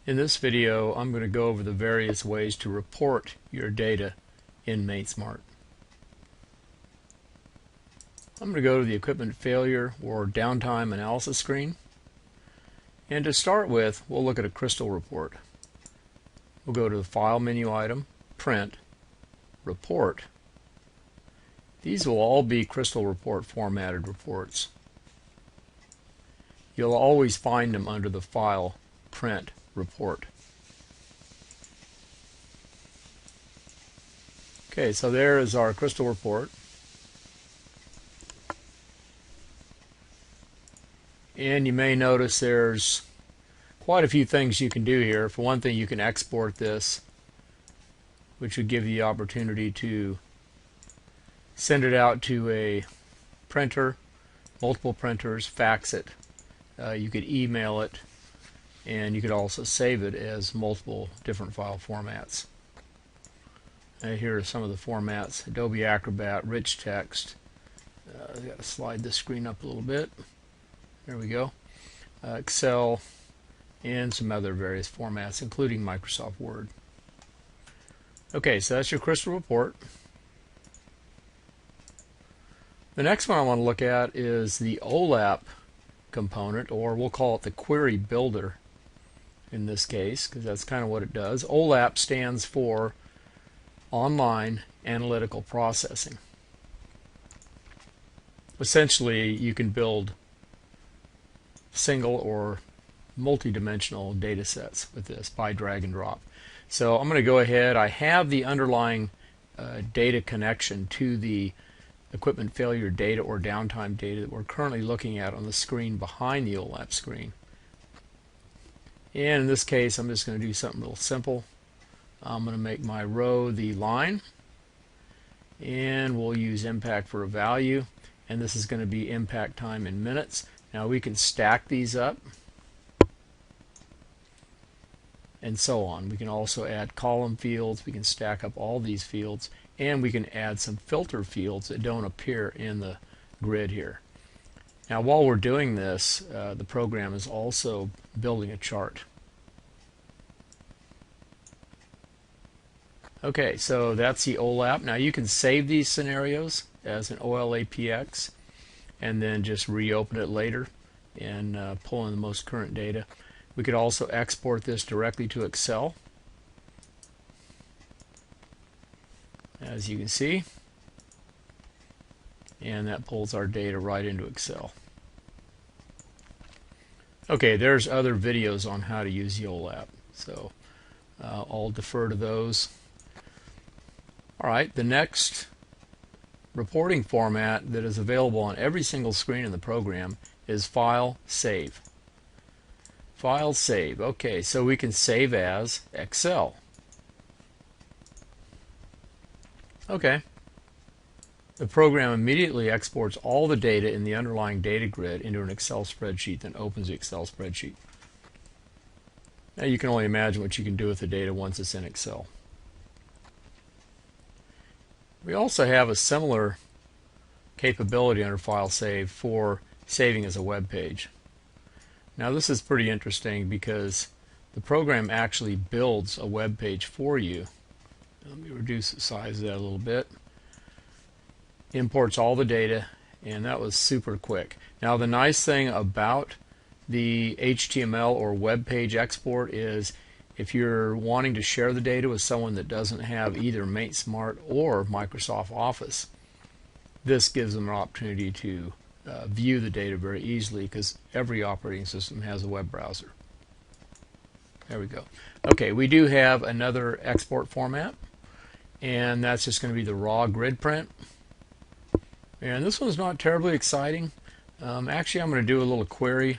In this video, I'm going to go over the various ways to report your data in MainSmart. I'm going to go to the equipment failure or downtime analysis screen. And to start with, we'll look at a crystal report. We'll go to the File menu item, Print, Report. These will all be crystal report formatted reports. You'll always find them under the File, Print, Report. Okay, so there is our crystal report. And you may notice there's quite a few things you can do here. For one thing, you can export this, which would give you the opportunity to send it out to a printer, multiple printers, fax it. You could email it, and you could also save it as multiple different file formats. Here are some of the formats: Adobe Acrobat, rich text. I've got to slide this screen up a little bit. There we go. Excel, and some other various formats, including Microsoft Word. Okay, so that's your crystal report. The next one I want to look at is the OLAP component, or we'll call it the query builder in this case, because that's kind of what it does. OLAP stands for Online Analytical Processing. Essentially, you can build single or multi-dimensional data sets with this by drag and drop. So I'm going to go ahead. I have the underlying data connection to the equipment failure data or downtime data that we're currently looking at on the screen behind the OLAP screen. And in this case, I'm just going to do something real simple. I'm going to make my row the line, and we'll use impact for a value, and this is going to be impact time in minutes. Now we can stack these up and so on. We can also add column fields. We can stack up all these fields, and we can add some filter fields that don't appear in the grid here. Now while we're doing this, the program is also building a chart. Okay, so that's the OLAP. Now you can save these scenarios as an OLAPX and then just reopen it later and pull in the most current data. We could also export this directly to Excel, as you can see, and that pulls our data right into Excel. Okay, there's other videos on how to use the OLAP, so I'll defer to those. Alright, the next reporting format that is available on every single screen in the program is File, Save. File, Save. Okay, so we can save as Excel. Okay. The program immediately exports all the data in the underlying data grid into an Excel spreadsheet, then opens the Excel spreadsheet. Now you can only imagine what you can do with the data once it's in Excel. We also have a similar capability under File Save for saving as a web page. Now this is pretty interesting because the program actually builds a web page for you. Let me reduce the size of that a little bit. Imports all the data, and that was super quick. Now the nice thing about the HTML or web page export is if you're wanting to share the data with someone that doesn't have either MainSmart or Microsoft Office, this gives them an opportunity to view the data very easily, because every operating system has a web browser. There we go. Okay, we do have another export format, and that's just going to be the raw grid print. And this one's not terribly exciting. Actually, I'm going to do a little query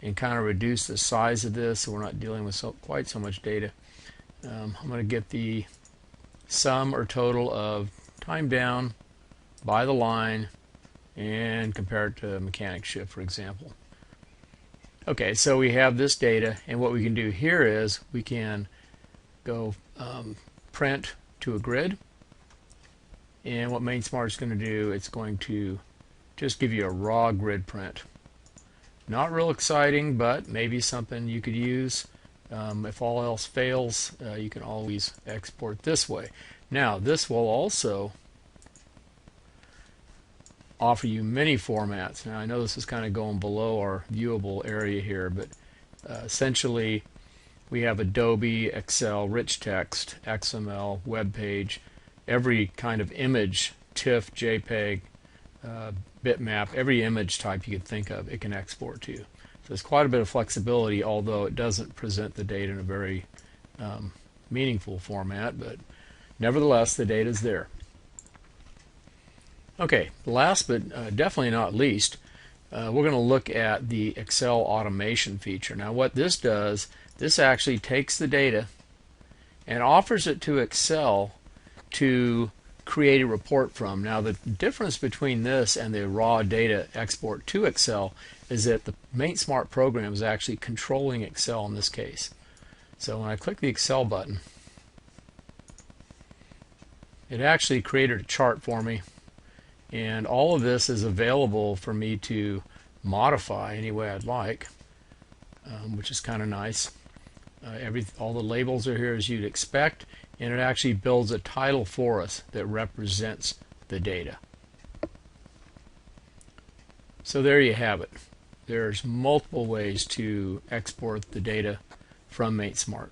and kind of reduce the size of this so we're not dealing with quite so much data. I'm going to get the sum or total of time down by the line and compare it to mechanic shift, for example. Okay, so we have this data, and what we can do here is we can go print to a grid, and what MainSmart is going to do, it's going to just give you a raw grid print. Not real exciting, but maybe something you could use If all else fails, you can always export this way. Now, this will also offer you many formats. Now, I know this is kind of going below our viewable area here, but essentially we have Adobe, Excel, rich text, XML, web page, every kind of image, TIFF, JPEG, bitmap, every image type you could think of, it can export to. So there's quite a bit of flexibility, although it doesn't present the data in a very meaningful format, but nevertheless the data is there. Okay, last but definitely not least, we're going to look at the Excel automation feature. Now what this does, this actually takes the data and offers it to Excel to create a report from. Now the difference between this and the raw data export to Excel is that the MateSmart program is actually controlling Excel in this case. So when I click the Excel button, it actually created a chart for me, and all of this is available for me to modify any way I'd like, which is kind of nice. All the labels are here as you'd expect, and it actually builds a title for us that represents the data. So there you have it. There's multiple ways to export the data from MateSmart.